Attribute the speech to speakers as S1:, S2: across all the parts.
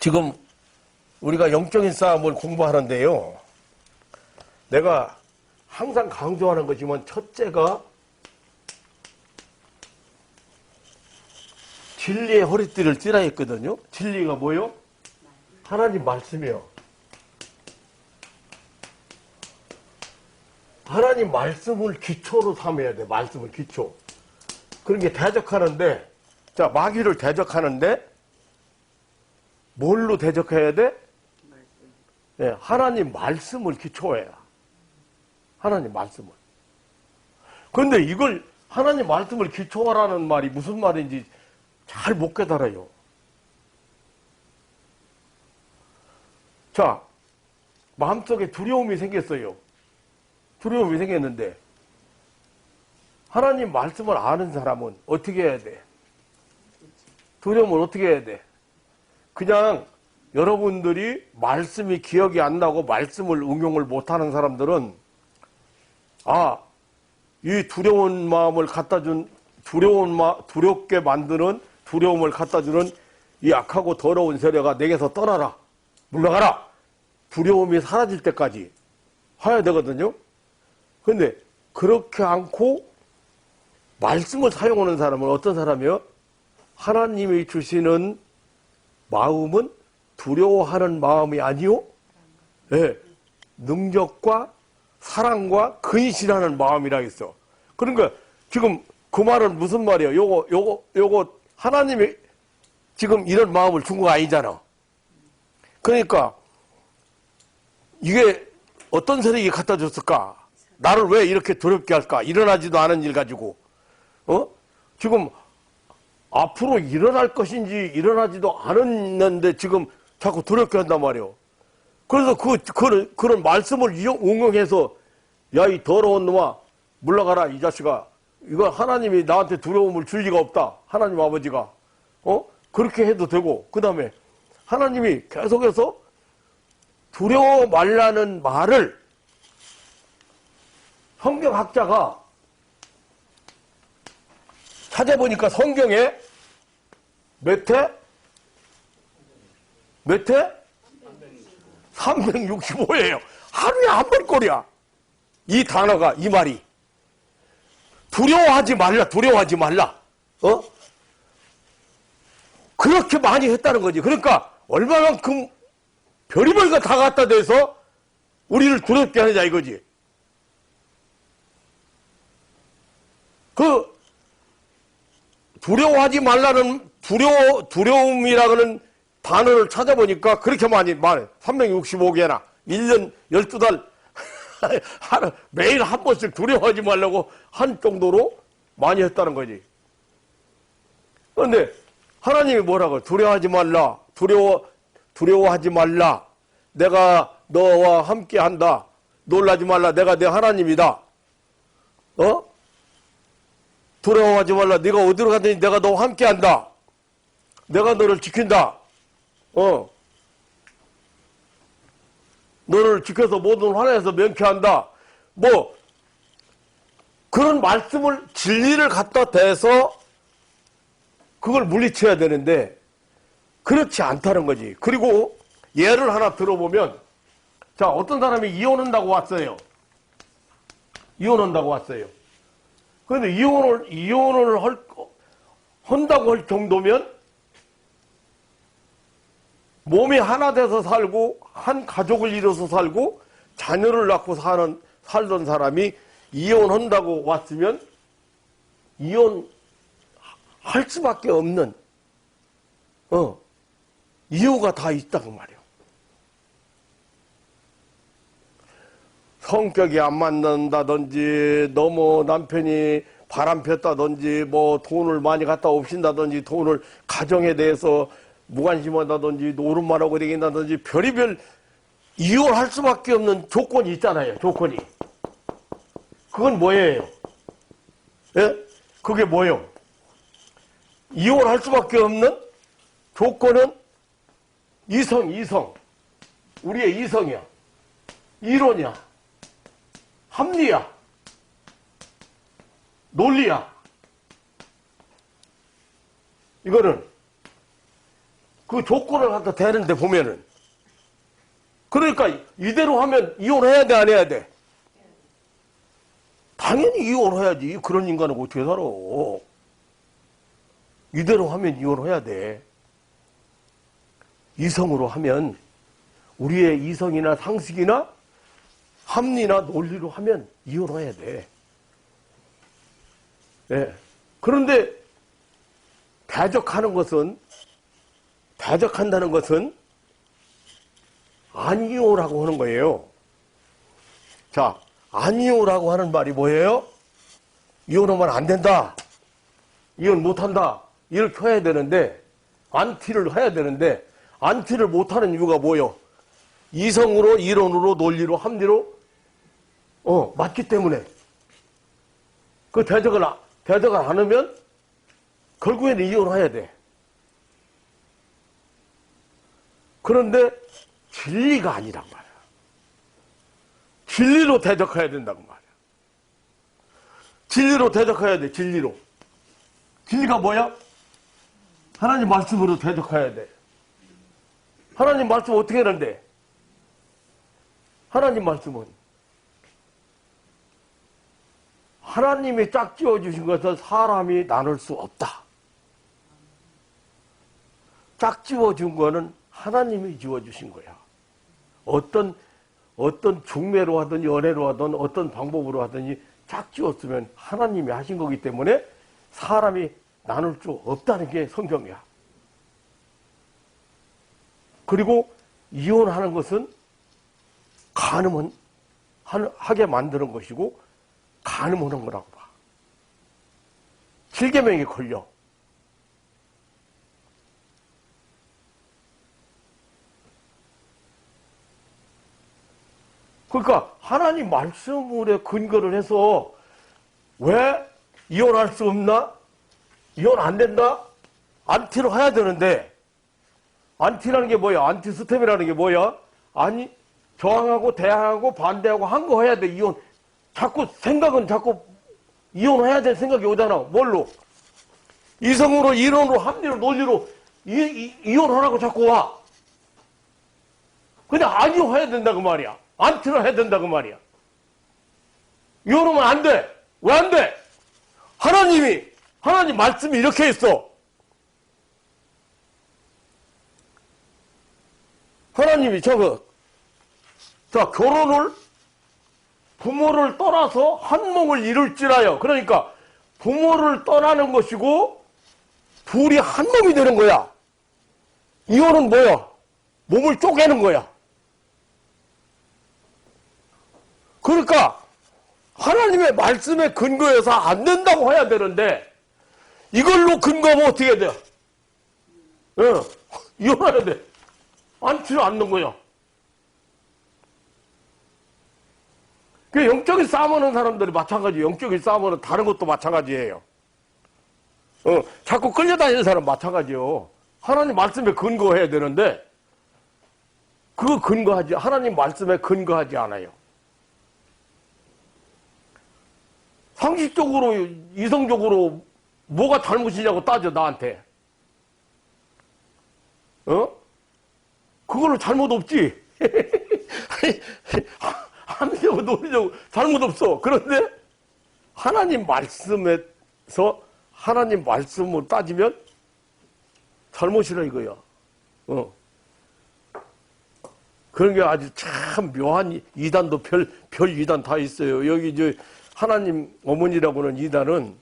S1: 지금 우리가 영적인 싸움을 공부하는데요. 내가 항상 강조하는 거지만 첫째가 진리의 허리띠를 띠라 했거든요. 진리가 뭐요? 하나님 말씀이요. 하나님 말씀을 기초로 삼아야 돼. 말씀을 기초. 그런 게 대적하는데, 자, 마귀를 대적하는데 뭘로 대적해야 돼? 네, 하나님 말씀을 기초해야. 하나님 말씀을. 그런데 이걸 하나님 말씀을 기초하라는 말이 무슨 말인지 잘 못 깨달아요. 자, 마음속에 두려움이 생겼어요. 두려움이 생겼는데 하나님 말씀을 아는 사람은 어떻게 해야 돼? 두려움을 어떻게 해야 돼? 그냥 여러분들이 말씀이 기억이 안 나고 말씀을 응용을 못하는 사람들은 이 두려운 마음을 갖다 준 두렵게 만드는 두려움을 갖다 주는 이 악하고 더러운 세력아 내게서 떠나라. 물러가라. 두려움이 사라질 때까지 해야 되거든요. 그런데 그렇게 않고 말씀을 사용하는 사람은 어떤 사람이요? 하나님이 주시는 마음은 두려워하는 마음이 아니요. 네, 능력과 사랑과 근신하는 마음이라 했어. 그러니까 지금 그 말은 무슨 말이에요? 요거 하나님이 지금 이런 마음을 준 거 아니잖아. 그러니까 이게 어떤 세력이 갖다 줬을까? 나를 왜 이렇게 두렵게 할까? 일어나지도 않은 일 가지고 지금 앞으로 일어날 것인지 일어나지도 않았는데 지금 자꾸 두렵게 한단 말이에요. 그래서 그런 말씀을 응용해서 야, 이 더러운 놈아 물러가라 이 자식아. 이거 하나님이 나한테 두려움을 줄 리가 없다. 하나님 아버지가. 그렇게 해도 되고 그 다음에 하나님이 계속해서 두려워 말라는 말을 성경학자가 찾아보니까 성경에 몇 회? 몇 회? 365회예요. 하루에 한 번꼴이야. 이 단어가, 이 말이. 두려워하지 말라, 두려워하지 말라. 그렇게 많이 했다는 거지. 그러니까 얼마만큼 별의별 거 다 갖다 대서 우리를 두렵게 하느냐 이거지. 두려워하지 말라는 두려움이라는 단어를 찾아보니까 그렇게 많이 말해. 365개나 1년 12달 매일 한 번씩 두려워하지 말라고 한 정도로 많이 했다는 거지. 그런데 하나님이 뭐라고? 두려워하지 말라. 두려워하지 말라. 내가 너와 함께 한다. 놀라지 말라. 내가 내 하나님이다. 두려워하지 말라. 네가 어디로 가든지 내가 너와 함께 한다. 내가 너를 지킨다. 너를 지켜서 모든 환난에서 면케한다. 뭐 그런 말씀을 진리를 갖다 대서 그걸 물리쳐야 되는데 그렇지 않다는 거지. 그리고 예를 하나 들어보면 자, 어떤 사람이 이혼한다고 왔어요. 이혼한다고 왔어요. 그런데 이혼을 한다고 할 정도면 몸이 하나 돼서 살고 한 가족을 이뤄서 살고 자녀를 낳고 살던 사람이 이혼한다고 왔으면 이혼할 수밖에 없는 이유가 다 있다고 말이에요. 성격이 안 맞는다든지 너무 남편이 바람 폈다든지 뭐 돈을 많이 갖다 옵신다든지 돈을 가정에 대해서 무관심하다든지 노름만 하고 다닌다든지 별의별 이혼할 수밖에 없는 조건이 있잖아요. 조건이. 그건 뭐예요? 예? 그게 뭐예요? 이혼할 수밖에 없는 조건은 이성. 우리의 이성이야. 이론이야. 합리야. 논리야. 이거는 그 조건을 갖다 대는데 보면은. 그러니까 이대로 하면 이혼해야 돼, 안 해야 돼? 당연히 이혼해야지. 그런 인간은 어떻게 살아? 이대로 하면 이혼해야 돼. 이성으로 하면, 우리의 이성이나 상식이나 합리나 논리로 하면 이혼해야 돼. 네. 그런데 대적한다는 것은 아니요라고 하는 거예요. 자, 아니요라고 하는 말이 뭐예요? 이혼하면 안 된다. 이혼 못한다. 이렇게 해야 되는데, 안티를 해야 되는데, 안티를 못하는 이유가 뭐예요? 이성으로, 이론으로, 논리로, 합리로, 맞기 때문에. 그 대적을 안 하면, 결국에는 이혼해야 돼. 그런데, 진리가 아니란 말이야. 진리로 대적해야 된다고 말이야. 진리로 대적해야 돼, 진리로. 진리가 뭐야? 하나님 말씀으로 대적해야 돼. 하나님 말씀 어떻게 하는데? 하나님 말씀은 하나님이 짝지어 주신 것을 사람이 나눌 수 없다. 짝지어 준 거는 하나님이 지어 주신 거야. 어떤 중매로 하든 연애로 하든 어떤 방법으로 하든지 짝지었으면 하나님이 하신 거기 때문에 사람이 나눌 수 없다는 게 성경이야. 그리고 이혼하는 것은 하게 만드는 것이고 간음하는 거라고 봐. 7계명에 걸려. 그러니까 하나님 말씀에 근거를 해서 왜 이혼할 수 없나? 이혼 안 된다? 안티로 해야 되는데, 안티라는 게 뭐야? 안티스템이라는 게 뭐야? 아니, 저항하고 대항하고 반대하고 한 거 해야 돼. 이혼. 생각은 자꾸 이혼해야 될 생각이 오잖아. 뭘로? 이성으로, 이론으로, 합리로, 논리로 이혼하라고 자꾸 와. 그냥 아니요 해야 된다고 말이야. 안티로 해야 된다고 말이야. 이혼하면 안 돼. 왜 안 돼? 하나님 말씀이 이렇게 있어. 하나님이 결혼을 부모를 떠나서 한 몸을 이룰지라요. 그러니까 부모를 떠나는 것이고 둘이 한 몸이 되는 거야. 이혼은 뭐야? 몸을 쪼개는 거야. 그러니까 하나님의 말씀에 근거해서 안 된다고 해야 되는데 이걸로 근거하면 어떻게 돼? 이혼해야 돼. 안티를 않는 거야. 그 영적인 싸움하는 사람들이 마찬가지예요. 영적인 싸움하는 다른 것도 마찬가지예요. 자꾸 끌려다니는 사람 마찬가지요. 하나님 말씀에 근거해야 되는데 하나님 말씀에 근거하지 않아요. 상식적으로, 이성적으로 뭐가 잘못이냐고 따져, 나한테. 그걸로 잘못 없지. 합리적으로, 논리적으로 잘못 없어. 그런데 하나님 말씀에서 하나님 말씀으로 따지면 잘못이라 이거야. 그런 게 아주 참 묘한 이단도 별 이단 다 있어요. 여기 하나님 어머니라고는 이단은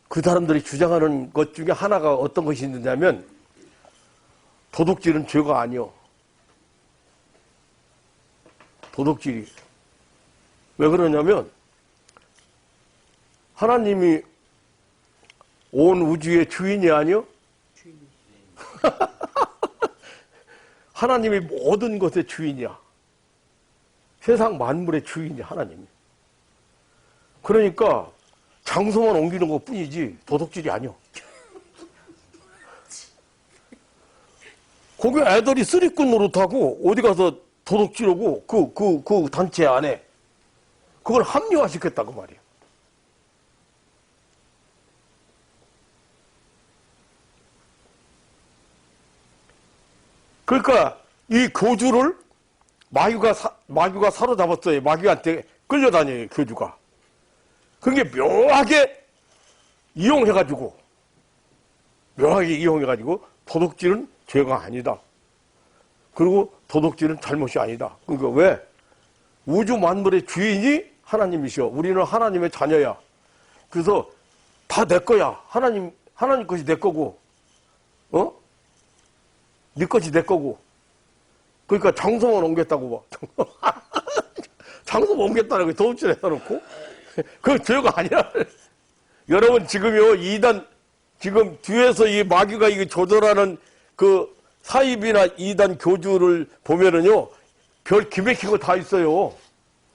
S1: 그 사람들이 주장하는 것 중에 하나가 어떤 것이 있느냐면 도둑질은 죄가 아니요. 도둑질이. 왜 그러냐면 하나님이 온 우주의 주인이 아니요? 하나님이 모든 것의 주인이야. 세상 만물의 주인이 하나님이야. 그러니까 장소만 옮기는 것 뿐이지 도둑질이 아니요. 거기 애들이 쓰리꾼 노릇하고 어디 가서 도둑질하고 그 단체 안에 그걸 합리화시켰다고 말이야. 그러니까 이 교주를 마귀가 사로잡았어요. 마귀한테 끌려다녀요, 교주가. 그게 묘하게 이용해가지고 도둑질은 죄가 아니다. 그리고 도둑질은 잘못이 아니다. 그러니까 왜? 우주 만물의 주인이 하나님이시여. 우리는 하나님의 자녀야. 그래서 다 내 거야. 하나님 것이 내 거고, 네 것이 내 거고. 그러니까 장소만 옮겼다고 봐. 장소만 옮겼다는 거 도둑질 해놓고. 그건 죄가 아니야. 여러분, 지금요, 지금 뒤에서 이 마귀가 이게 조절하는 그 사입이나 이단 교주를 보면은요, 별 기맥힌 거 다 있어요.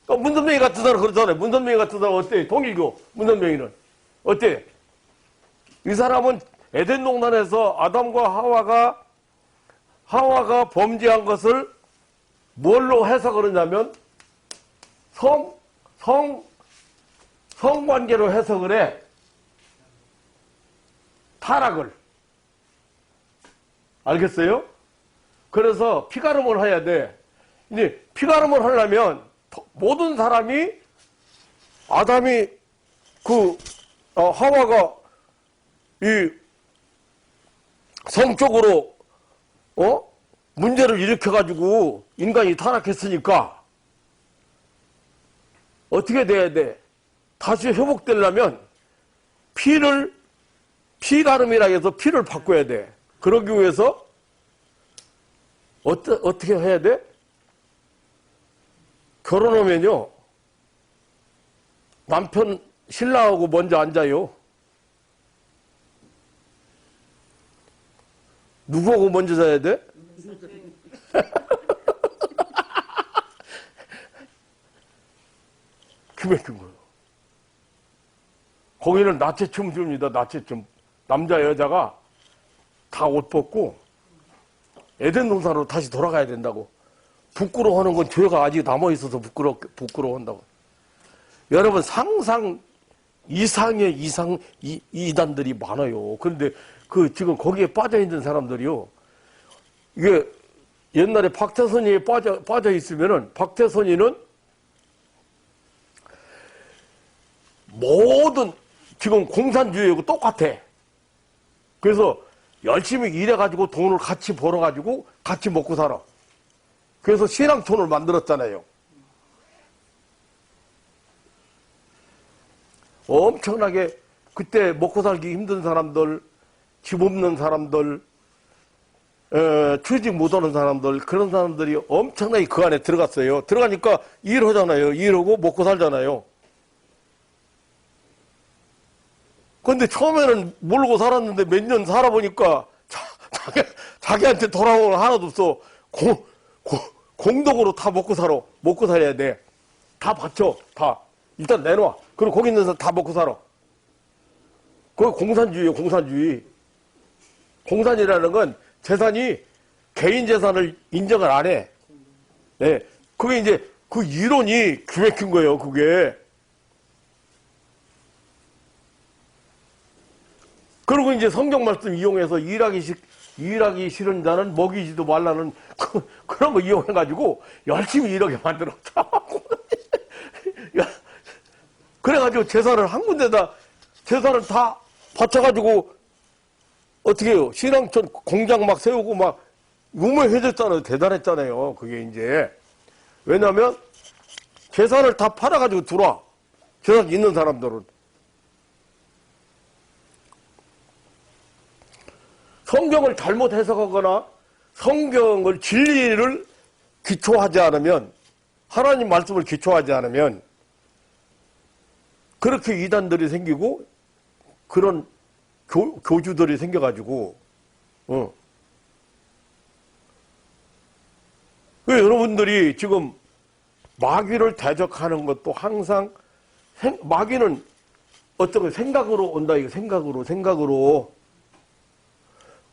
S1: 문선명이 같은 사람 그렇잖아요. 문선명이 같은 사람 어때? 통일교, 문선명이는. 어때? 이 사람은 에덴 동산에서 아담과 하와가 범죄한 것을 뭘로 해석을 하냐면, 성관계로 해석을 해. 타락을. 알겠어요? 그래서 피가름을 해야 돼. 이제 피가름을 하려면 모든 사람이 아담이 하와가 이 성적으로 문제를 일으켜가지고 인간이 타락했으니까 어떻게 돼야 돼? 다시 회복되려면 피가름이라 해서 피를 바꿔야 돼. 그러기 위해서 어떻게 해야 돼? 결혼하면요, 남편 신랑하고 먼저 앉아요. 누구하고 먼저 자야 돼? 기맥힌 거예요. 거기는 나체춤 줍니다. 나체춤. 남자 여자가 다 옷 벗고 에덴 동산으로 다시 돌아가야 된다고. 부끄러워하는 건 죄가 아직 남아있어서 부끄러워한다고. 여러분, 상상 이상의 이단들이 많아요. 그런데 지금 거기에 빠져있는 사람들이요, 이게 옛날에 박태선이에 빠져있으면은 박태선이는 모든 지금 공산주의하고 똑같아. 그래서 열심히 일해가지고 돈을 같이 벌어가지고 같이 먹고 살아. 그래서 신앙촌을 만들었잖아요. 엄청나게 그때 먹고 살기 힘든 사람들, 집 없는 사람들, 취직 못하는 사람들, 그런 사람들이 엄청나게 그 안에 들어갔어요. 들어가니까 일하잖아요. 일하고 먹고 살잖아요. 근데 처음에는 모르고 살았는데 몇 년 살아보니까 자기한테 돌아오는 거 하나도 없어. 공덕으로 다 먹고 살아. 먹고 살아야 돼. 다 바쳐. 다. 일단 내놔. 그리고 거기 있는 사람 다 먹고 살아. 그거 공산주의예요. 공산주의. 공산이라는 건 재산이 개인 재산을 인정을 안 해. 네. 그게 이제 그 이론이 기맥힌 거예요. 그게. 그리고 이제 성경 말씀 이용해서 일하기 싫은 자는 먹이지도 말라는 그런 거 이용해가지고 열심히 일하게 만들었다. 그래가지고 재산을 한 군데다 재산을 다 바쳐가지고 어떻게 해요? 신앙촌 공장 막 세우고 막 유명해졌잖아요. 대단했잖아요. 그게 이제. 왜냐면 재산을 다 팔아가지고 들어와. 재산 있는 사람들은. 성경을 잘못 해석하거나 성경을 진리를 기초하지 않으면, 하나님 말씀을 기초하지 않으면 그렇게 이단들이 생기고 그런 교주들이 생겨가지고 여러분들이 지금 마귀를 대적하는 것도 항상 마귀는 어떤 생각으로 온다. 이거 생각으로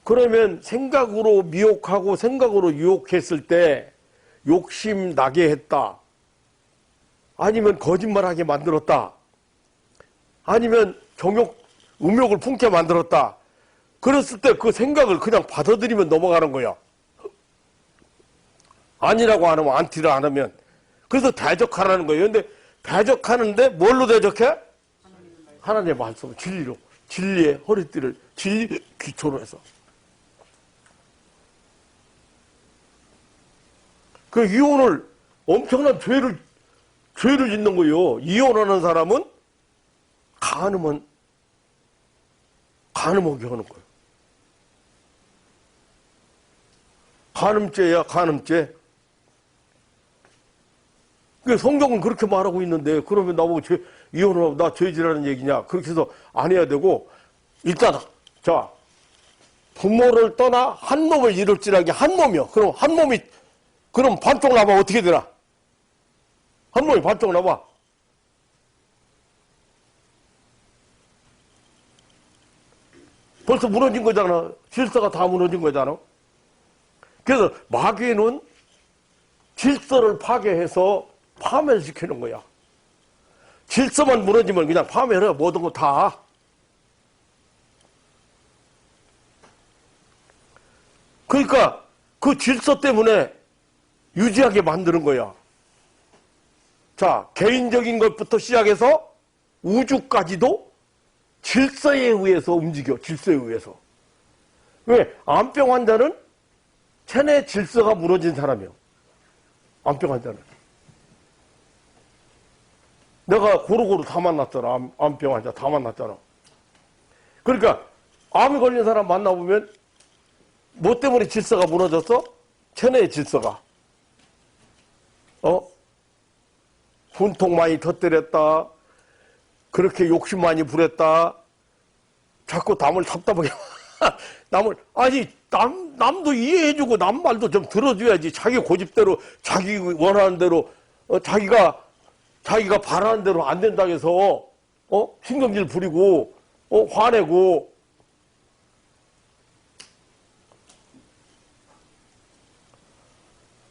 S1: 그러면 생각으로 미혹하고 생각으로 유혹했을 때 욕심 나게 했다. 아니면 거짓말하게 만들었다. 아니면 음욕을 품게 만들었다. 그랬을 때 그 생각을 그냥 받아들이면 넘어가는 거야. 아니라고 안 하면, 안티를 안 하면. 그래서 대적하라는 거예요. 근데 대적하는데 뭘로 대적해? 하나님의 말씀, 진리로. 진리의 허리띠를, 진리 기초로 해서. 그 이혼을, 엄청난 죄를 짓는 거예요. 이혼하는 사람은 간음하게 하는 거예요. 간음죄야, 간음죄. 성경은 그렇게 말하고 있는데, 그러면 나보고 이혼하고 나 죄지라는 얘기냐? 그렇게 해서 안 해야 되고, 일단, 자, 부모를 떠나 한 몸을 이룰지라기 한 몸이요. 그럼 한 몸이, 그럼 반쪽 나면 어떻게 되나? 한 몸이 반쪽 나와. 벌써 무너진 거잖아. 질서가 다 무너진 거잖아. 그래서 마귀는 질서를 파괴해서 파멸시키는 거야. 질서만 무너지면 그냥 파멸해. 모든 거 다. 그러니까 그 질서 때문에 유지하게 만드는 거야. 자, 개인적인 것부터 시작해서 우주까지도 질서에 의해서 움직여. 질서에 의해서. 왜? 암병 환자는 체내 질서가 무너진 사람이요. 암병 환자는. 내가 고루고루 다 만났잖아. 암병 환자 다 만났잖아. 그러니까 암이 걸린 사람 만나보면 뭐 때문에 질서가 무너졌어? 체내의 질서가. 분통 많이 터뜨렸다. 그렇게 욕심 많이 부렸다. 자꾸 남을 답답하게. 아니, 남도 이해해주고 남 말도 좀 들어줘야지. 자기 고집대로, 자기 원하는 대로, 자기가 바라는 대로 안 된다고 해서, 신경질 부리고, 화내고.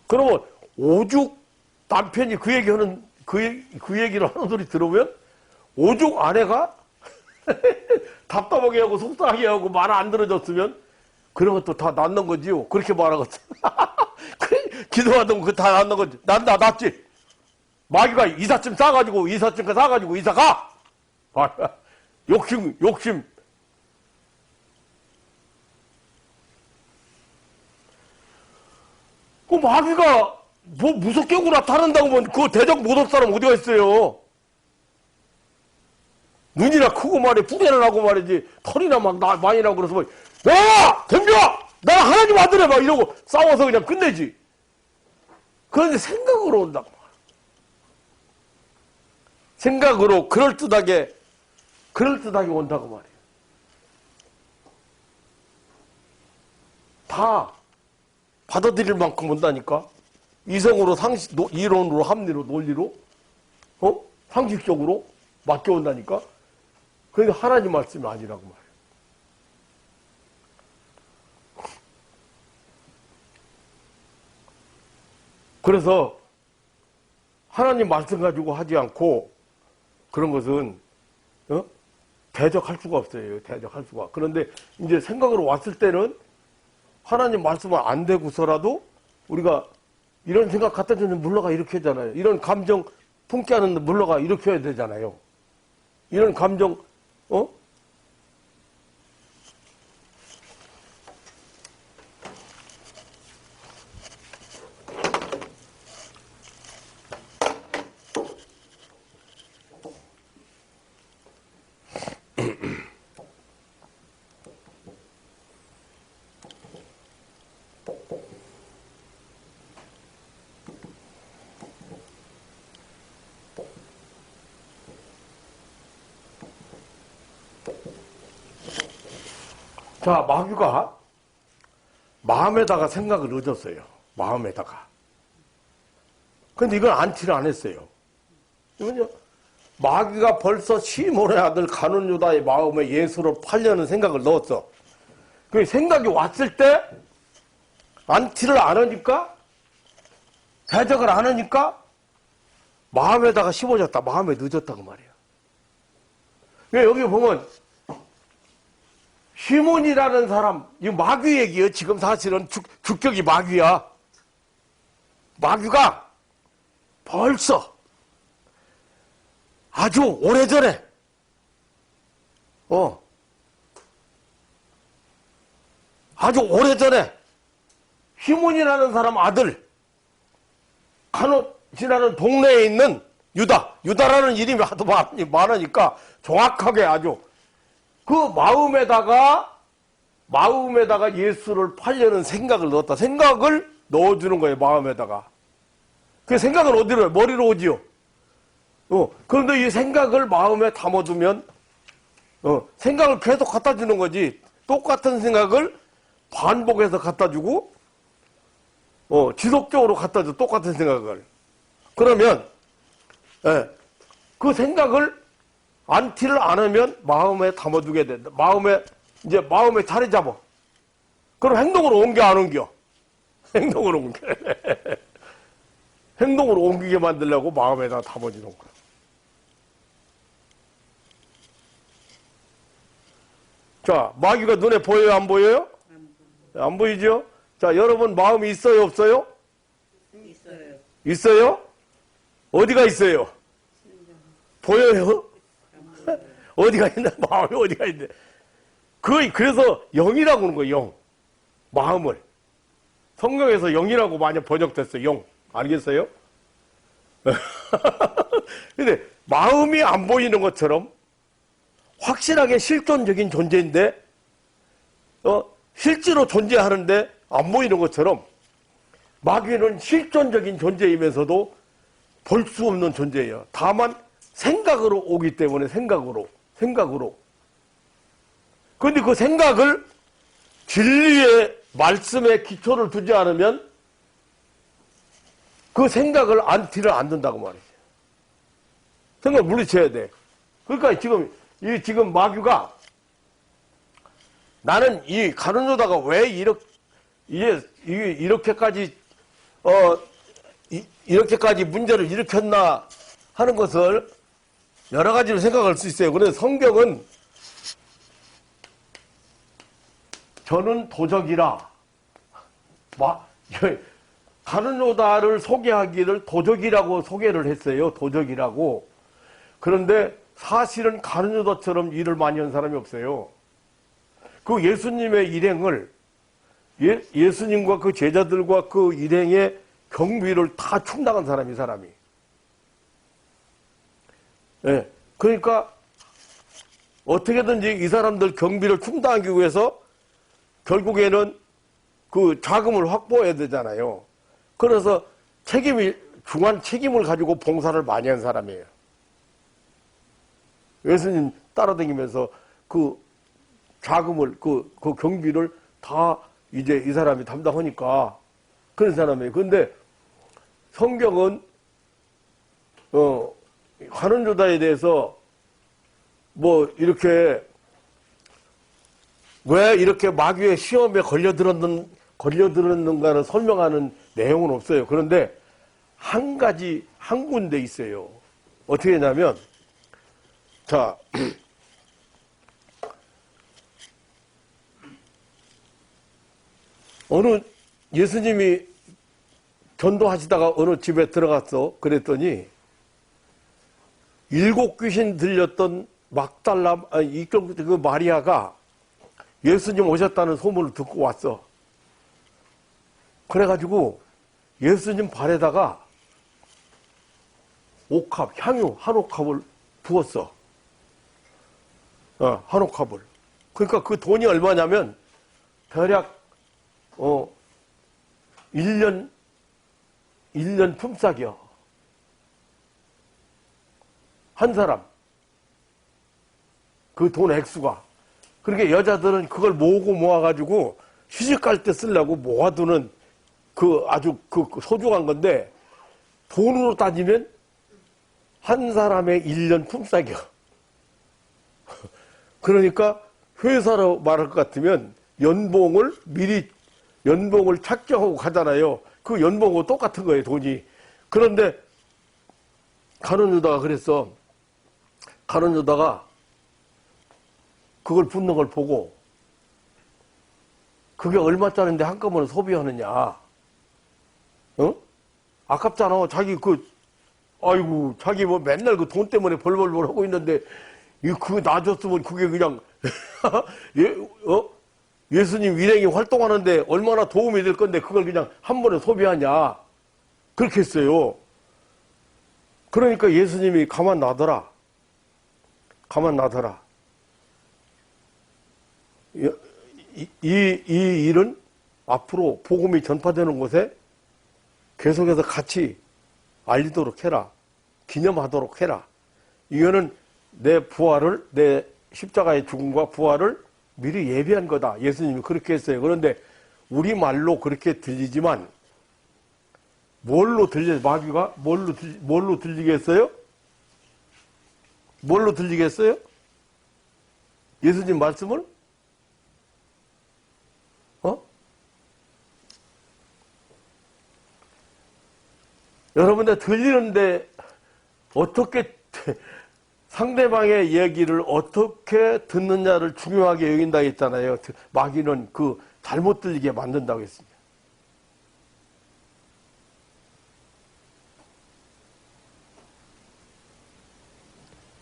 S1: 그러면 오죽 남편이 그 얘기를 하는 소리 들으면 오죽 아내가 답답하게 하고 속상하게 하고 말 안 들어줬으면 그런 것도 다 낫는 거지요. 그렇게 말하거든. 기도하던 거 다 낫는 거지. 낫지. 마귀가 이삿짐 싸가지고 이사 가. 욕심. 그 마귀가 뭐 무섭게 하고 나타난다고 하면 그거 대적 못할 사람 어디가 있어요. 눈이나 크고 말이야, 뿌리나 나고 말이지, 털이나 막 많이 나고 그래서 막, 야! 덤벼! 나 하나님 아들해! 막 이러고 싸워서 그냥 끝내지. 그런데 생각으로 온다고 말이야. 생각으로 그럴듯하게 온다고 말이야. 다 받아들일 만큼 온다니까? 이성으로, 이론으로, 합리로, 논리로, 상식적으로 맡겨온다니까? 그러니까 하나님 말씀이 아니라고 말이에요. 그래서 하나님 말씀 가지고 하지 않고 그런 것은 대적할 수가 없어요. 대적할 수가. 그런데 이제 생각으로 왔을 때는 하나님 말씀은 안 되고서라도 우리가 이런 생각 갖다 주는 물러가 이렇게 하잖아요. 이런 감정 품게 하는데 물러가 이렇게 해야 되잖아요. 이런 감정 자, 마귀가 마음에다가 생각을 얻었어요. 마음에다가. 근데 이건 안티를 안 했어요. 이건요, 마귀가 벌써 시몬의 아들 가룟 유다의 마음에 예수로 팔려는 생각을 넣었어. 그 생각이 왔을 때 안티를 안 하니까, 대적을 안 하니까 마음에다가 심어졌다. 마음에 늦었다고 말이에요. 여기 보면 시몬이라는 사람, 이 마귀 얘기예요. 지금 사실은 주격이 마귀야. 마귀가 벌써 아주 오래전에 아주 오래전에 시몬이라는 사람 아들 가롯이라는 동네에 있는 유다라는 이름이 하도 많으니까 정확하게 아주 그 마음에다가 예수를 팔려는 생각을 넣었다. 생각을 넣어주는 거예요, 마음에다가. 그 생각은 어디로, 머리로 오지요. 그런데 이 생각을 마음에 담아두면, 생각을 계속 갖다 주는 거지. 똑같은 생각을 반복해서 갖다 주고, 지속적으로 갖다 줘, 똑같은 생각을. 그러면, 그 생각을 안티를 안 하면 마음에 담아두게 된다. 마음에 자리 잡아. 그럼 행동으로 옮겨, 안 옮겨? 행동으로 옮겨. 행동으로 옮기게 만들려고 마음에다 담아주는 거야. 자, 마귀가 눈에 보여요, 안 보여요? 안 보이죠? 자, 여러분 마음이 있어요, 없어요?
S2: 있어요.
S1: 있어요? 어디가 있어요? 보여요? 어디가 있나? 마음이 어디가 있네. 그래서 영이라고 하는 거예요, 영. 마음을. 성경에서 영이라고 많이 번역됐어요, 영. 알겠어요? 근데 마음이 안 보이는 것처럼 확실하게 실존적인 존재인데, 실제로 존재하는데 안 보이는 것처럼 마귀는 실존적인 존재이면서도 볼 수 없는 존재예요. 다만 생각으로 오기 때문에 생각으로. 그런데 그 생각을 진리의 말씀에 기초를 두지 않으면 그 생각을 안티를 안 둔다고 말이죠. 생각을 물리쳐야 돼. 그러니까 지금 마귀가 나는 이 가룟유다가 왜 이렇게까지 문제를 일으켰나 하는 것을 여러 가지로 생각할 수 있어요. 그런데 성경은 저는 도적이라 가룟유다를 소개하기를 도적이라고 소개를 했어요. 도적이라고. 그런데 사실은 가룟유다처럼 일을 많이 한 사람이 없어요. 그 예수님의 일행을 예수님과 그 제자들과 그 일행의 경비를 다 충당한 사람이 이 사람이. 예. 그러니까 어떻게든지 이 사람들 경비를 충당하기 위해서 결국에는 그 자금을 확보해야 되잖아요. 그래서 중한 책임을 가지고 봉사를 많이 한 사람이에요. 예수님 따라다니면서 그 자금을, 그 경비를 다 이제 이 사람이 담당하니까 그런 사람이에요. 근데 성경은, 가룟유다에 대해서 왜 이렇게 마귀의 시험에 걸려들었는가를 설명하는 내용은 없어요. 그런데 한 군데 있어요. 어떻게 했냐면, 자, 예수님이 전도하시다가 어느 집에 들어갔어. 그랬더니 7 귀신 들렸던 그 마리아가 예수님 오셨다는 소문을 듣고 왔어. 그래가지고 예수님 발에다가 향유 한 옥합을 부었어. 한 옥합을. 그러니까 그 돈이 얼마냐면 대략 1년 품삯이요. 한 사람. 그 돈 액수가. 그러니까 여자들은 그걸 모아가지고 시집갈 때 쓰려고 모아두는 아주 소중한 건데, 돈으로 따지면 한 사람의 1년 품삯이요. 그러니까 회사로 말할 것 같으면 연봉을 책정하고 가잖아요. 그 연봉하고 똑같은 거예요, 돈이. 그런데 가룟유다가 그랬어. 가룟유다가 그걸 붓는 걸 보고 그게 얼마짜리인데 한꺼번에 소비하느냐. 아깝잖아. 자기 아이고, 자기 뭐 맨날 그 돈 때문에 벌벌벌 하고 있는데, 그거 놔줬으면 그게 그냥, 예수님 일행이 활동하는데 얼마나 도움이 될 건데 그걸 그냥 한 번에 소비하냐. 그렇게 했어요. 그러니까 예수님이 가만 놔둬라. 가만 놔둬라. 이 일은 앞으로 복음이 전파되는 곳에 계속해서 같이 알리도록 해라. 기념하도록 해라. 이거는 내 부활을, 내 십자가의 죽음과 부활을 미리 예비한 거다. 예수님이 그렇게 했어요. 그런데 우리말로 그렇게 들리지만 마귀가 뭘로 들리겠어요? 뭘로 들리겠어요? 예수님 말씀을? 여러분들 들리는데 어떻게 상대방의 얘기를 어떻게 듣느냐를 중요하게 여긴다 했잖아요. 마귀는 잘못 들리게 만든다고 했습니다.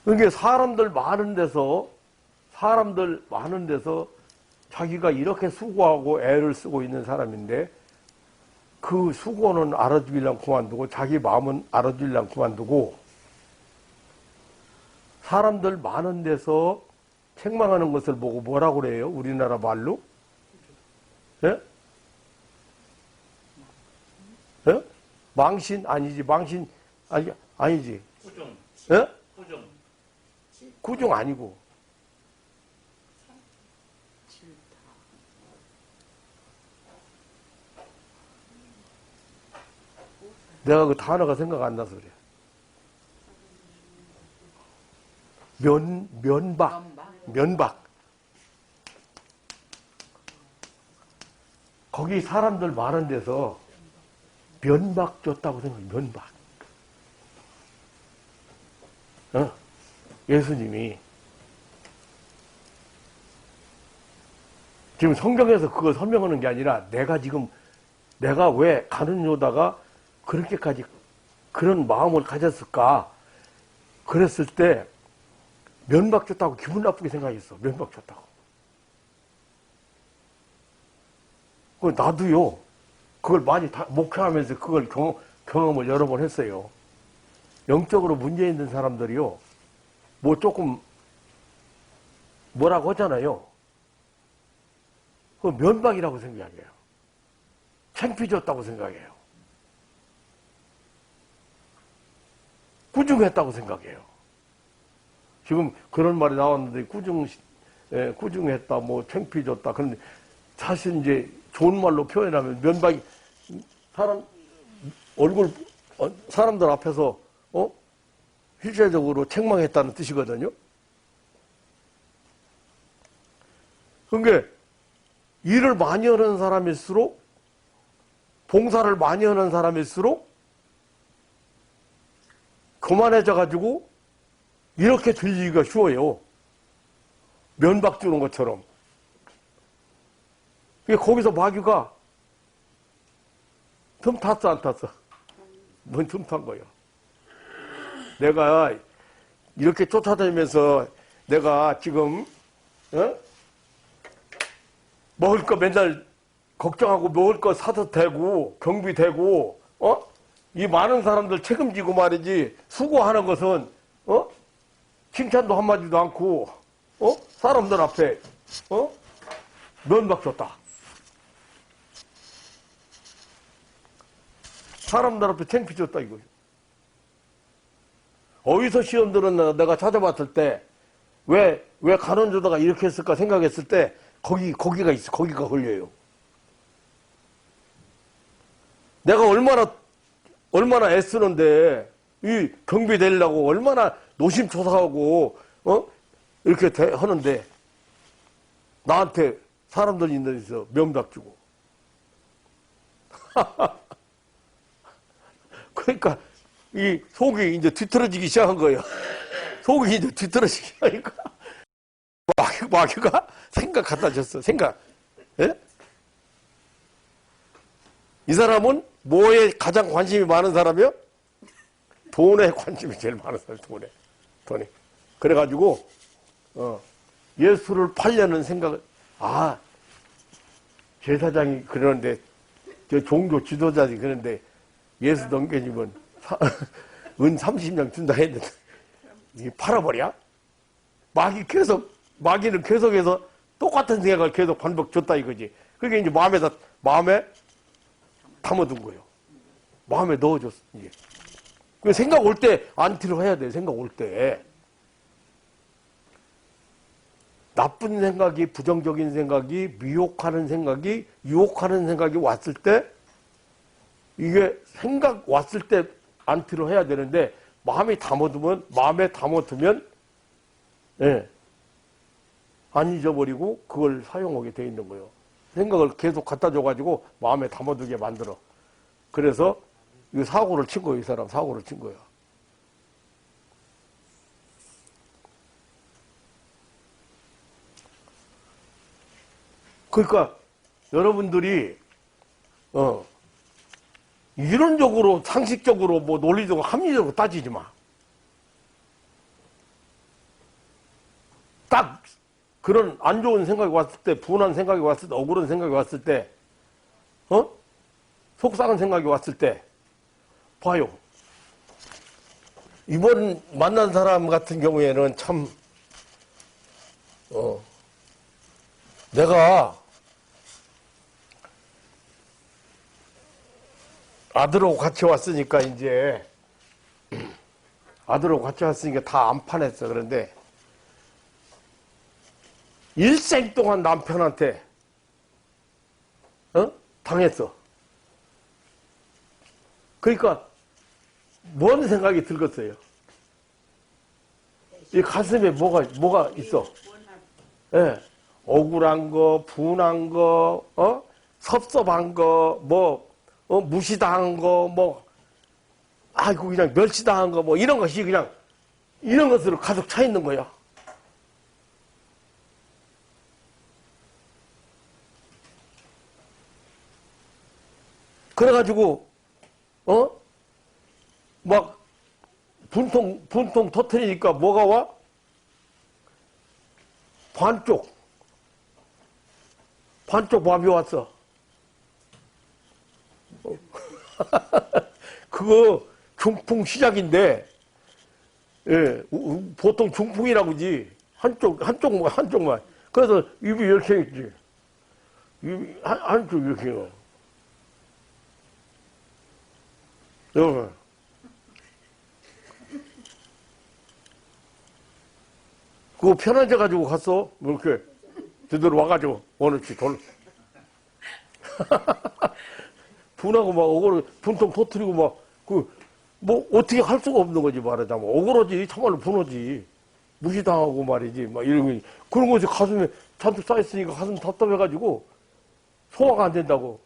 S1: 그러니까 사람들 많은 데서 자기가 이렇게 수고하고 애를 쓰고 있는 사람인데 그 수고는 알아주려고 그만두고 자기 마음은 알아주려고 그만두고 사람들 많은 데서 책망하는 것을 보고 뭐라고 그래요? 우리나라 말로? 예? 예? 망신? 아니지. 아니지.
S3: 구중.
S1: 예?
S3: 구중.
S1: 구중 아니고. 내가 그 단어가 생각 안 나서 그래. 면박. 거기 사람들 많은 데서 면박 줬다고 생각해, 면박. 예수님이. 지금 성경에서 그걸 설명하는 게 아니라 내가 왜 가는 요다가 그렇게까지 그런 마음을 가졌을까? 그랬을 때 면박 줬다고 기분 나쁘게 생각했어. 면박 줬다고. 나도요. 그걸 많이 목회하면서 그걸 경험을 여러 번 했어요. 영적으로 문제 있는 사람들이요. 뭐 조금 뭐라고 하잖아요. 그 면박이라고 생각해요. 창피 줬다고 생각해요. 꾸중했다고 생각해요. 지금 그런 말이 나왔는데 꾸중했다, 뭐 창피 줬다. 그런데 사실 이제 좋은 말로 표현하면 면박이 사람들 앞에서 실제적으로 책망했다는 뜻이거든요. 그러니까 일을 많이 하는 사람일수록 봉사를 많이 하는 사람일수록 교만해져 가지고 이렇게 들리기가 쉬워요. 면박 주는 것처럼. 거기서 마귀가 틈 탔어, 안 탔어? 뭔 틈 탄 거예요? 내가 이렇게 쫓아다니면서 내가 지금 먹을 거 맨날 걱정하고 먹을 거 사서 대고 경비되고 이 많은 사람들 책임지고 말이지 수고하는 것은 칭찬도 한마디도 않고 사람들 앞에 면박 줬다. 사람들 앞에 창피 줬다 이거죠. 어디서 시험 들었나 내가 찾아봤을 때 왜 간원조다가 이렇게 했을까 생각했을 때 거기가 있어. 거기가 걸려요. 내가 얼마나 애쓰는데 이 경비 되려고 얼마나 노심초사하고 이렇게 하는데 나한테 사람들 있는 데서 면박 주고 그러니까 이 속이 이제 뒤틀어지기 시작한 거예요. 속이 이제 뒤틀어지기 시작하니까 마귀가 생각 갖다 줬어. 생각. 예? 이 사람은 뭐에 가장 관심이 많은 사람이요? 돈에 관심이 제일 많은 사람, 돈에. 그래가지고, 예수를 팔려는 생각을, 제사장이 그러는데, 저 종교 지도자들이 그러는데, 예수 넘겨주면 은 30냥 준다 했는데, 이 팔아버려? 마귀는 계속해서 똑같은 생각을 계속 반복 줬다 이거지. 그게 이제 마음에 담아둔 거예요. 마음에 넣어줬어, 이제. 그 생각 올 때 안티로 해야 돼, 생각 올 때. 나쁜 생각이, 부정적인 생각이, 미혹하는 생각이, 유혹하는 생각이 왔을 때, 이게 생각 왔을 때 안티로 해야 되는데, 마음에 담아두면, 예, 안 잊어버리고 그걸 사용하게 돼 있는 거예요. 생각을 계속 갖다 줘가지고 마음에 담아두게 만들어. 그래서 이 사고를 친 거예요. 이 사람 사고를 친 거예요. 그러니까 여러분들이 이론적으로 상식적으로 뭐 논리적으로 합리적으로 따지지 마. 딱 그런 안 좋은 생각이 왔을 때, 분한 생각이 왔을 때, 억울한 생각이 왔을 때, 속상한 생각이 왔을 때, 봐요. 이번 만난 사람 같은 경우에는 참, 내가 아들하고 같이 왔으니까 이제, 아들하고 같이 왔으니까 다 안 파냈어. 그런데, 일생 동안 남편한테, 당했어. 그러니까, 뭔 생각이 들겠어요? 이 가슴에 뭐가 있어? 예. 억울한 거, 분한 거, 섭섭한 거, 무시당한 거, 아이고, 그냥 멸치당한 거, 이런 것이 그냥, 이런 것으로 가득 차 있는 거야. 그래가지고, 막, 분통 터트리니까 뭐가 와? 반쪽 마비 왔어. 그거 중풍 시작인데, 예, 보통 중풍이라고 하지. 한쪽만. 그래서 입이 이렇게 있지. 입이 한쪽 이렇게 요. 여러분. 그거 편한데 가지고 갔어. 뭐 이렇게 제대로 와가지고 원어치 돈. 분하고 막 억울해 분통 터트리고 뭐 어떻게 할 수가 없는 거지 말하자면 억울하지 참말로 분하지 무시당하고 말이지 막 이런 거 그런 것이 가슴에 잔뜩 쌓였으니까 가슴 답답해가지고 소화가 안 된다고.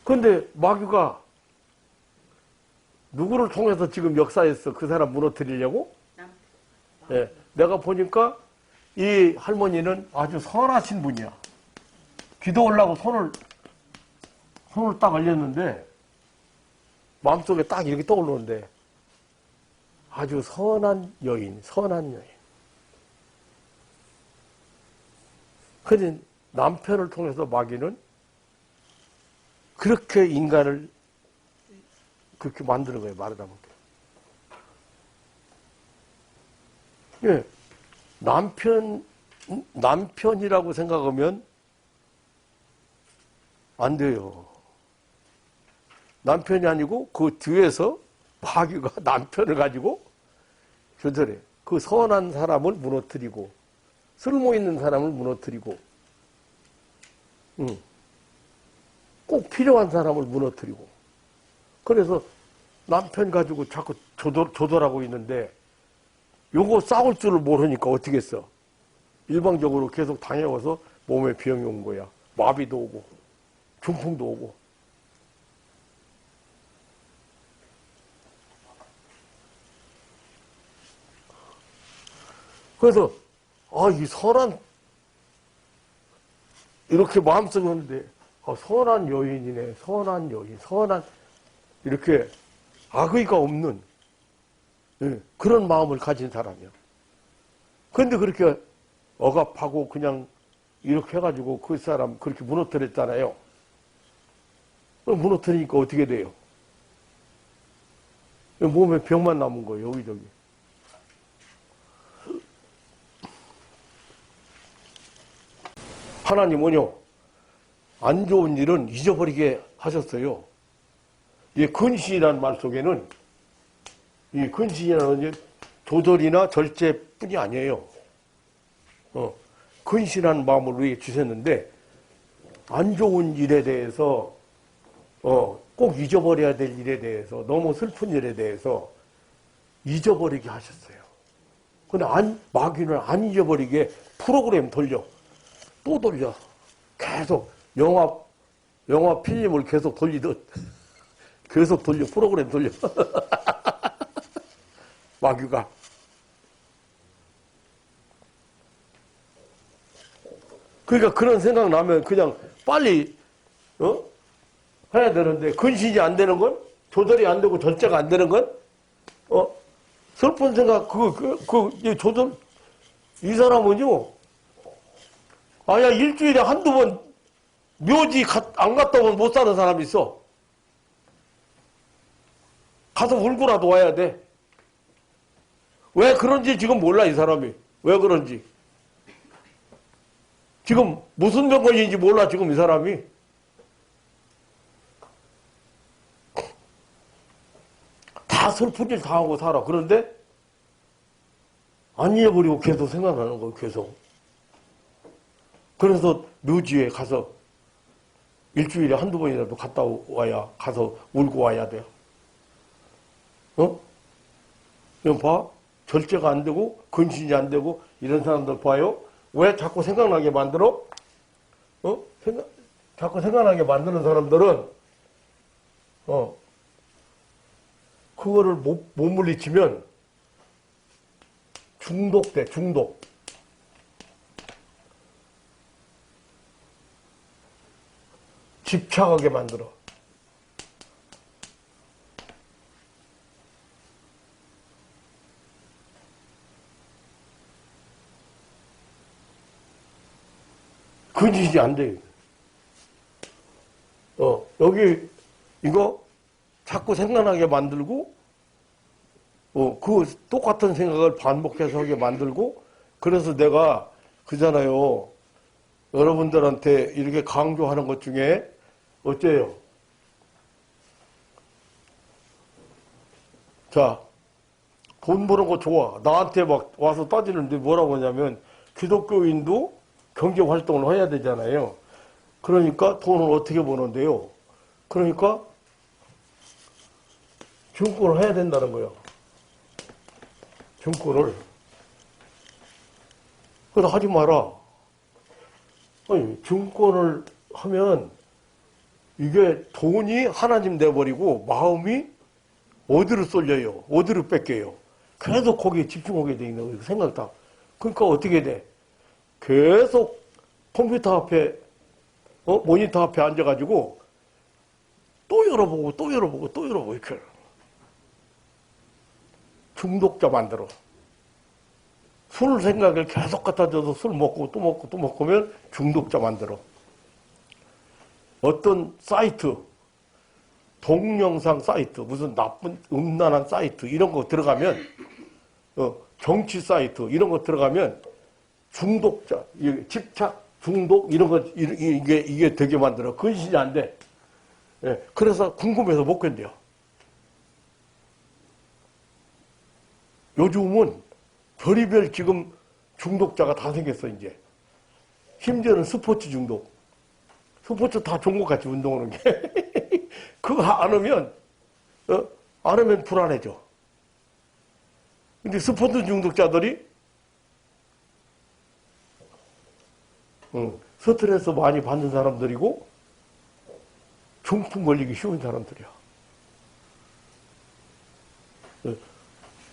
S1: 근데 마귀가 누구를 통해서 지금 역사에서 그 사람 무너뜨리려고? 예, 내가 보니까 이 할머니는 아주 선하신 분이야. 기도 올라고 손을 딱 올렸는데 마음속에 딱 이렇게 떠오르는데 아주 선한 여인. 그런데 남편을 통해서 마귀는 그렇게 인간을 그렇게 만드는 거예요. 말하자면. 예. 남편이라고 생각하면 안 돼요. 남편이 아니고 그 뒤에서 마귀가 남편을 가지고 조절해. 그 선한 사람을 무너뜨리고 쓸모 있는 사람을 무너뜨리고 꼭 필요한 사람을 무너뜨리고 그래서 남편 가지고 자꾸 조절하고 있는데 요거 싸울 줄을 모르니까 어떻게 했어? 일방적으로 계속 당해와서 몸에 병이 온 거야. 마비도 오고 중풍도 오고. 그래서, 이 선한, 이렇게 마음속에 하는데, 선한 여인이네, 선한 여인, 이렇게 악의가 없는, 예, 그런 마음을 가진 사람이요. 그런데 그렇게 억압하고 그냥 이렇게 해가지고 그 사람 그렇게 무너뜨렸잖아요. 그럼 무너뜨리니까 어떻게 돼요? 몸에 병만 남은 거예요, 여기저기. 하나님은요, 안 좋은 일은 잊어버리게 하셨어요. 이 근신이라는 말 속에는, 이 근신이라는 게 조절이나 절제뿐이 아니에요. 근신한 마음을 우리에게 주셨는데, 안 좋은 일에 대해서, 꼭 잊어버려야 될 일에 대해서, 너무 슬픈 일에 대해서 잊어버리게 하셨어요. 근데 마귀는 안 잊어버리게 프로그램 돌려. 또 돌려. 계속 영화 필름을 계속 돌리듯 계속 돌려. 프로그램 돌려. 마귀가. 그러니까 그런 생각 나면 그냥 빨리 해야 되는데 근신이 안 되는 건, 조절이 안 되고 절제가 안 되는 건, 슬픈 생각 조절, 이 사람은요, 일주일에 한두 번 묘지 안 갔다 오면 못 사는 사람이 있어. 가서 울고라도 와야 돼. 왜 그런지 지금 몰라, 이 사람이. 왜 그런지. 지금 무슨 병 걸린지 몰라, 지금 이 사람이. 다 슬픈 일 다 하고 살아. 그런데 안 잊어버리고 계속 생각나는 거예요, 계속. 그래서 묘지에 가서 일주일에 한두 번이라도 갔다 와야, 가서 울고 와야 돼요. 이건 봐. 절제가 안 되고, 근신이 안 되고, 이런 사람들 봐요. 왜 자꾸 생각나게 만들어? 자꾸 생각나게 만드는 사람들은, 그거를 못 물리치면 중독돼, 중독. 집착하게 만들어. 근신이 안 돼. 여기, 이거 자꾸 생각나게 만들고, 그 똑같은 생각을 반복해서 하게 만들고, 그래서 내가, 그잖아요. 여러분들한테 이렇게 강조하는 것 중에, 어째요? 자, 돈 버는 거 좋아. 나한테 막 와서 따지는데 뭐라고 하냐면, 기독교인도 경제 활동을 해야 되잖아요. 그러니까 돈을 어떻게 버는데요? 그러니까 증권을 해야 된다는 거예요. 증권을. 그래서 하지 마라. 아니, 증권을 하면 이게 돈이 하나님 돼버리고 마음이 어디로 쏠려요? 어디로 뺏겨요? 계속 거기에 집중하게 돼 있는 거예요. 생각 다. 그러니까 어떻게 돼? 계속 컴퓨터 앞에, 모니터 앞에 앉아가지고 또 열어보고 또 열어보고 또 열어보고 이렇게. 중독자 만들어. 술 생각을 계속 갖다 줘서 술 먹고 또 먹고 또 먹으면 중독자 만들어. 어떤 사이트, 동영상 사이트, 무슨 나쁜 음란한 사이트 이런 거 들어가면, 정치 사이트 이런 거 들어가면 중독자, 집착, 중독 이런 거 이게 되게 만들어. 근신이 안 돼. 예, 그래서 궁금해서 못 견뎌. 요즘은 별의별 지금 중독자가 다 생겼어, 이제. 심지어는 스포츠 중독. 스포츠 다 종목같이 운동하는 게. 그거 안 하면, 안 하면 불안해져. 근데 스포츠 중독자들이, 스트레스 많이 받는 사람들이고, 중풍 걸리기 쉬운 사람들이야.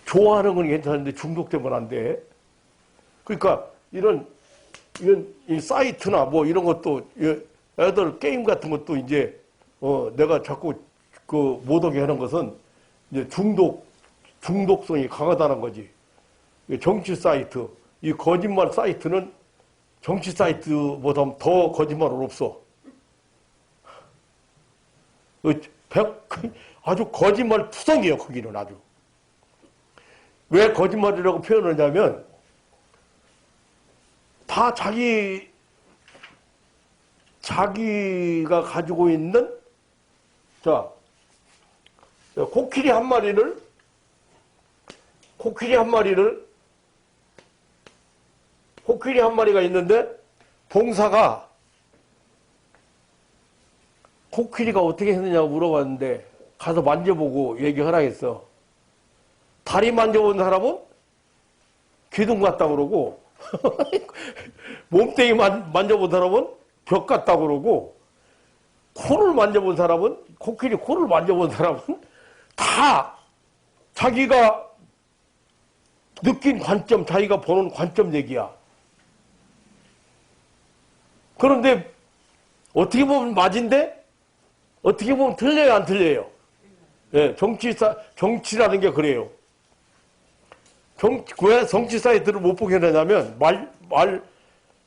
S1: 좋아하는 건 괜찮은데 중독되면 안 돼. 그러니까 이런 이 사이트나 뭐 이런 것도 애들 게임 같은 것도 이제 내가 자꾸 그 못 오게 하는 것은 이제 중독성이 강하다는 거지. 정치 사이트, 이 거짓말 사이트는 정치 사이트보다 더 거짓말은 없어. 아주 거짓말 투성이에요, 거기는 아주. 왜 거짓말이라고 표현을 하냐면, 다 자기가 가지고 있는, 자, 코끼리 한 마리가 있는데, 봉사가 코끼리가 어떻게 했느냐고 물어봤는데, 가서 만져보고 얘기하라 했어. 다리 만져본 사람은 기둥 같다 그러고, 몸뚱이 만져본 사람은 벽 같다 그러고, 코를 만져본 사람은, 코끼리 코를 만져본 사람은 다 자기가 느낀 관점, 자기가 보는 관점 얘기야. 그런데 어떻게 보면 맞은데 어떻게 보면 틀려요, 안 틀려요? 예, 정치라는 게 그래요. 왜 정치 사이트를 못 보게 되냐면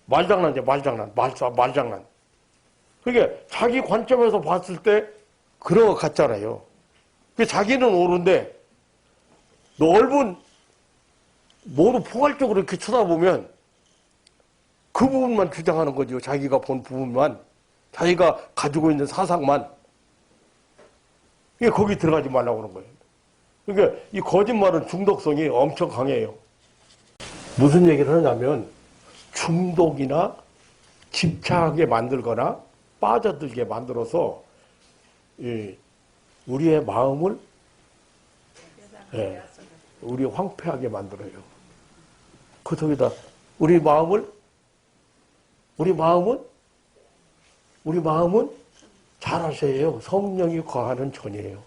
S1: 말장난이죠, 말장난. 그게 자기 관점에서 봤을 때 그런 것 같잖아요. 자기는 옳은데 넓은 모두 포괄적으로 이렇게 쳐다보면 그 부분만 주장하는 거죠. 자기가 본 부분만, 자기가 가지고 있는 사상만. 거기 들어가지 말라고 하는 거예요. 그러니까 이 거짓말은 중독성이 엄청 강해요. 무슨 얘기를 하냐면 중독이나 집착하게 만들거나 빠져들게 만들어서 우리의 마음을 우리 황폐하게 만들어요. 그 속에다 우리 마음은 잘 아셔요. 성령이 거하는 전이에요.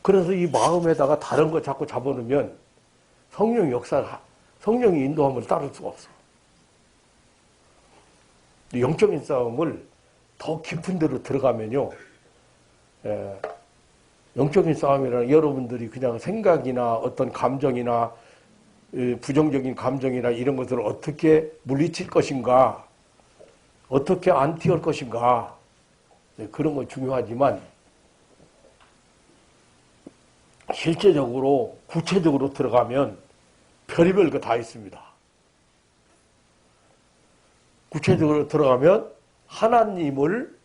S1: 그래서 이 마음에다가 다른 거 자꾸 잡아놓으면 성령이 인도함을 따를 수가 없어. 영적인 싸움을 더 깊은 데로 들어가면요. 영적인 싸움이라는 여러분들이 그냥 생각이나 어떤 감정이나 부정적인 감정이나 이런 것들을 어떻게 물리칠 것인가, 어떻게 안 튀어올 것인가, 그런 건 중요하지만 실제적으로 구체적으로 들어가면 별의별 거 다 있습니다. 구체적으로 들어가면 하나님을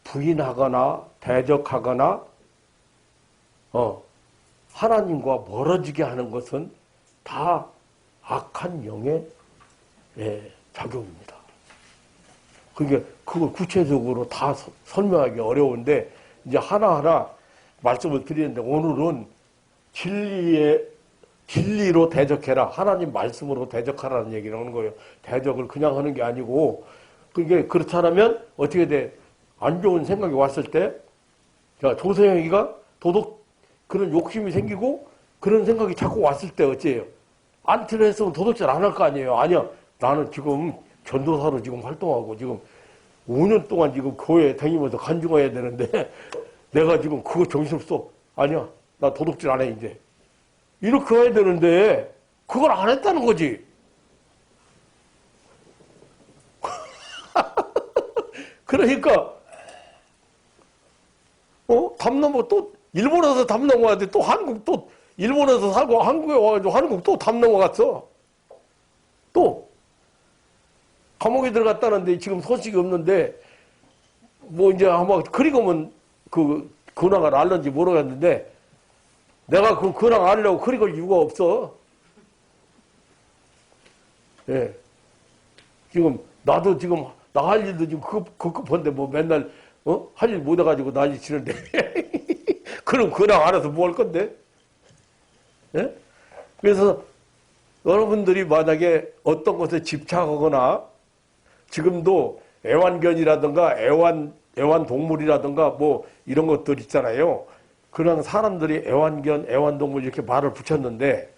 S1: 부인하거나 대적하거나 하나님과 멀어지게 하는 것은 다 악한 영의 작용입니다. 그러니까 그걸 구체적으로 다 설명하기 어려운데 이제 하나하나 말씀을 드리는데 오늘은 진리로 대적해라. 하나님 말씀으로 대적하라는 얘기를 하는 거예요. 대적을 그냥 하는 게 아니고 그게 그렇다면 어떻게 돼? 안 좋은 생각이 왔을 때 조세영이가 그런 욕심이 생기고 그런 생각이 자꾸 왔을 때 어째요? 안티를 했으면 도둑질 안 할 거 아니에요. 아니야. 나는 지금 전도사로 지금 활동하고 지금 5년 동안 지금 교회에 다니면서 간증해야 되는데 내가 지금 그거 정신없어. 아니야. 나 도둑질 안 해, 이제. 이렇게 해야 되는데 그걸 안 했다는 거지. 그러니까 담 넘어 또 일본에서 담 넘어가는데 또 일본에서 살고 한국에 와가지고 한국 또 담 넘어갔어. 또 감옥에 들어갔다는데 지금 소식이 없는데 뭐 이제 아마 그리고면 그 근황을 알는지 모르겠는데 내가 그 근황 알려고 그리걸 이유가 없어. 예. 지금 나도 지금 나 할 일도 지금 급급한데 뭐 맨날 할 일 못 해가지고 난리 치는데 그럼 근황 알아서 뭐 할 건데? 예? 그래서 여러분들이 만약에 어떤 것에 집착하거나 지금도 애완견이라든가 애완동물이라든가 뭐 이런 것들 있잖아요. 그냥 사람들이 애완견, 애완동물 이렇게 말을 붙였는데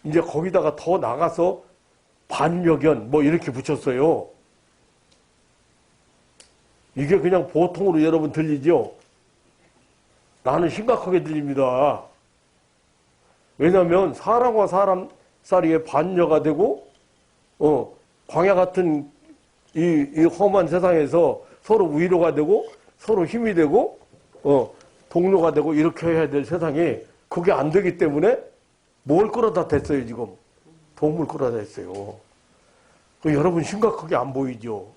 S1: 이제 거기다가 더 나가서 반려견 뭐 이렇게 붙였어요. 이게 그냥 보통으로 여러분 들리죠? 나는 심각하게 들립니다. 왜냐하면 사람과 사람 사이에 반려가 되고 광야 같은 이 험한 세상에서 서로 위로가 되고 서로 힘이 되고 동료가 되고 이렇게 해야 될 세상에 그게 안 되기 때문에 뭘 끌어다 댔어요 지금. 동물 끌어다 댔어요. 여러분 심각하게 안 보이죠?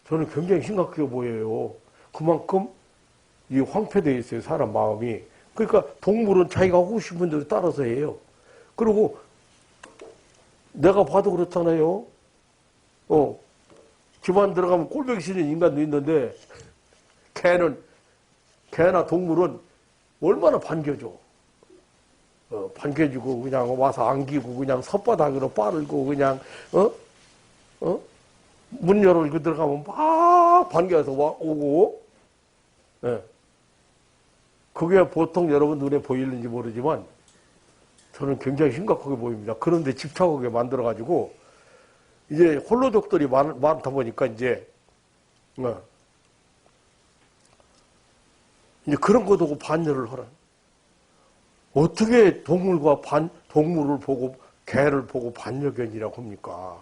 S1: 저는 굉장히 심각하게 보여요. 그만큼 이 황폐되어 있어요 사람 마음이. 그러니까 동물은 자기가 하고 싶은 대로 따라서 해요. 그리고 내가 봐도 그렇잖아요. 집안 들어가면 꼴보기 싫은 인간도 있는데 개나 동물은 얼마나 반겨줘. 반겨주고 그냥 와서 안기고 그냥 혓바닥으로 빠르고 그냥 문 열고 들어가면 막 반겨서 오고. 예. 그게 보통 여러분 눈에 보이는지 모르지만 저는 굉장히 심각하게 보입니다. 그런데 집착하게 만들어가지고 이제 홀로족들이 많다 보니까 이제 그런 것도 반려를 하라. 어떻게 동물을 보고 개를 보고 반려견이라고 합니까?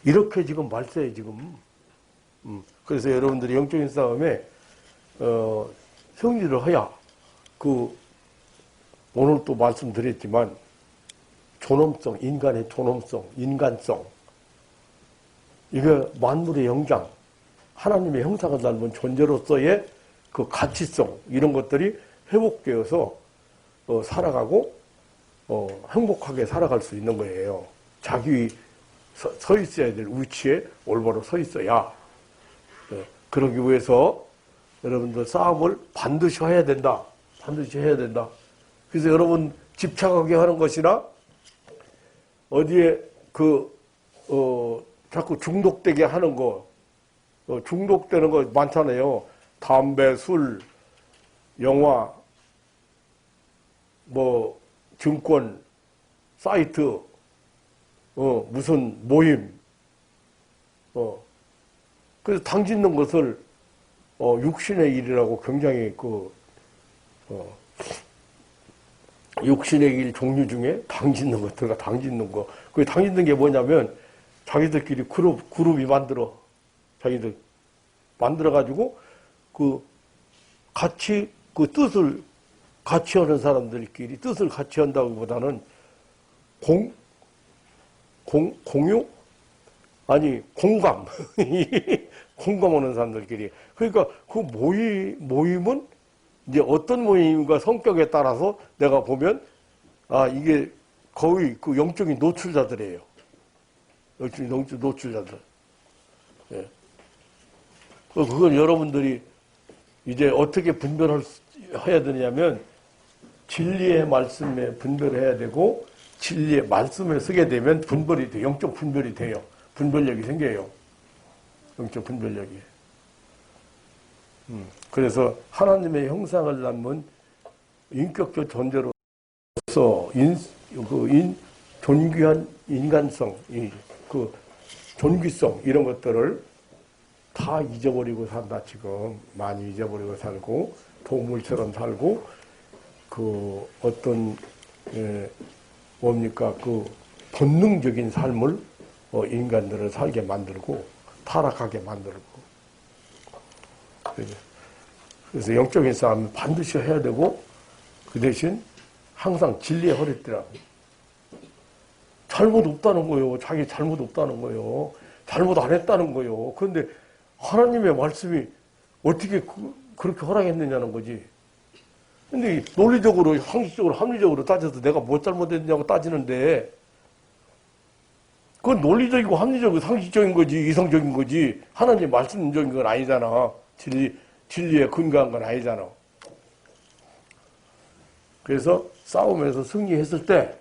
S1: 이렇게 지금 말세에 지금. 그래서 여러분들이 영적인 싸움에 승리를 해야 오늘 또 말씀드렸지만 존엄성, 인간의 존엄성, 인간성, 이게 만물의 영장, 하나님의 형상을 닮은 존재로서의 그 가치성, 이런 것들이 회복되어서 살아가고 행복하게 살아갈 수 있는 거예요. 자기 서 있어야 될 위치에 올바로 서 있어야. 그러기 위해서 여러분들 싸움을 반드시 해야 된다. 반드시 해야 된다. 그래서 여러분 집착하게 하는 것이나 어디에 자꾸 중독되게 하는 거, 중독되는 거 많잖아요. 담배, 술, 영화, 뭐 증권, 사이트, 무슨 모임, 그래서 당짓는 것을 육신의 일이라고 굉장히 육신의 일 종류 중에 당짓는 거 들어가. 당짓는 거. 그 당짓는 게 뭐냐면 자기들끼리 그룹이 만들어. 자기들 만들어가지고 같이 뜻을 같이 하는 사람들끼리 뜻을 같이 한다기보다는 공유? 아니, 공감. 공감하는 사람들끼리. 그러니까 그 모임은 이제 어떤 모임과 성격에 따라서 내가 보면, 이게 거의 그 영적인 노출자들이에요. 영적인 노출자들. 예. 그건 여러분들이 이제 어떻게 해야 되냐면, 진리의 말씀에 분별해야 되고, 진리의 말씀을 쓰게 되면 분별이 돼요. 영적 분별이 돼요. 분별력이 생겨요. 영적 분별력이. 그래서 하나님의 형상을 담은 인격적 존재로서 존귀한 인간성, 존귀성 이런 것들을 다 잊어버리고 산다. 지금 많이 잊어버리고 살고 동물처럼 살고 본능적인 삶을 인간들을 살게 만들고 타락하게 만들고. 그래서 영적인 싸움은 반드시 해야 되고 그 대신 항상 진리의 허리띠라고. 잘못 없다는 거예요. 자기 잘못 없다는 거예요. 잘못 안 했다는 거예요. 그런데 하나님의 말씀이 어떻게 그렇게 허락했느냐는 거지. 근데 논리적으로, 상식적으로, 합리적으로 따져서 내가 뭐 잘못했냐고 따지는데 그건 논리적이고 합리적이고 상식적인 거지, 이성적인 거지. 하나님 말씀적인 건 아니잖아. 진리에 근거한 건 아니잖아. 그래서 싸움에서 승리했을 때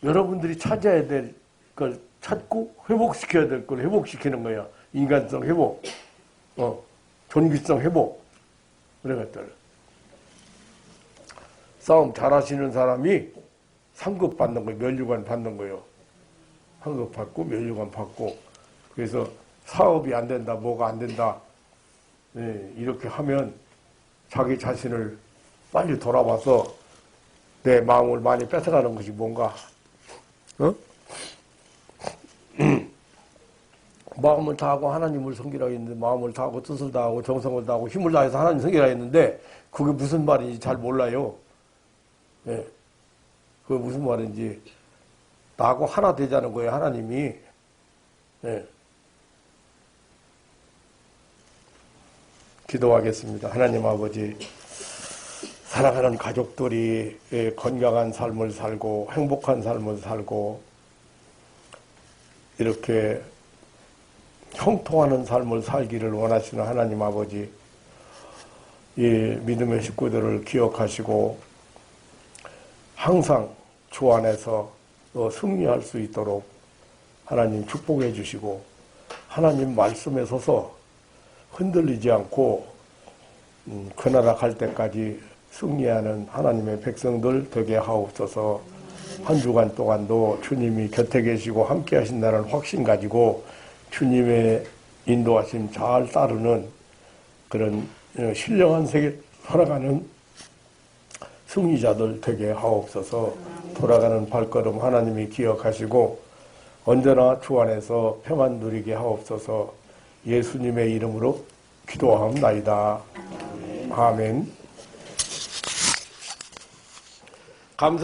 S1: 여러분들이 찾아야 될 걸 찾고 회복시켜야 될 걸 회복시키는 거야. 인간성 회복, 존귀성 회복. 그런 것들. 싸움 잘하시는 사람이 상급 받는 거예요. 면류관 받는 거예요. 상급 받고 면류관 받고. 그래서 사업이 안 된다, 뭐가 안 된다. 네, 이렇게 하면 자기 자신을 빨리 돌아와서 내 마음을 많이 뺏어가는 것이 뭔가, 어? 마음을 다하고 하나님을 섬기라 했는데, 마음을 다하고 뜻을 다하고 정성을 다하고 힘을 다해서 하나님 섬기라 했는데, 그게 무슨 말인지 잘 몰라요. 예. 그게 무슨 말인지. 나하고 하나 되자는 거예요, 하나님이. 예. 기도하겠습니다. 하나님 아버지, 사랑하는 가족들이 건강한 삶을 살고 행복한 삶을 살고 이렇게 형통하는 삶을 살기를 원하시는 하나님 아버지, 이 믿음의 식구들을 기억하시고 항상 주 안에서 승리할 수 있도록 하나님 축복해 주시고 하나님 말씀에 서서 흔들리지 않고 그 나라 갈 때까지 승리하는 하나님의 백성들 되게 하옵소서. 한 주간 동안도 주님이 곁에 계시고 함께 하신다는 확신 가지고 주님의 인도하심 잘 따르는 그런 신령한 세계 살아가는 승리자들 되게 하옵소서. 돌아가는 발걸음 하나님이 기억하시고 언제나 주 안에서 평안 누리게 하옵소서. 예수님의 이름으로 기도하옵나이다. 아멘.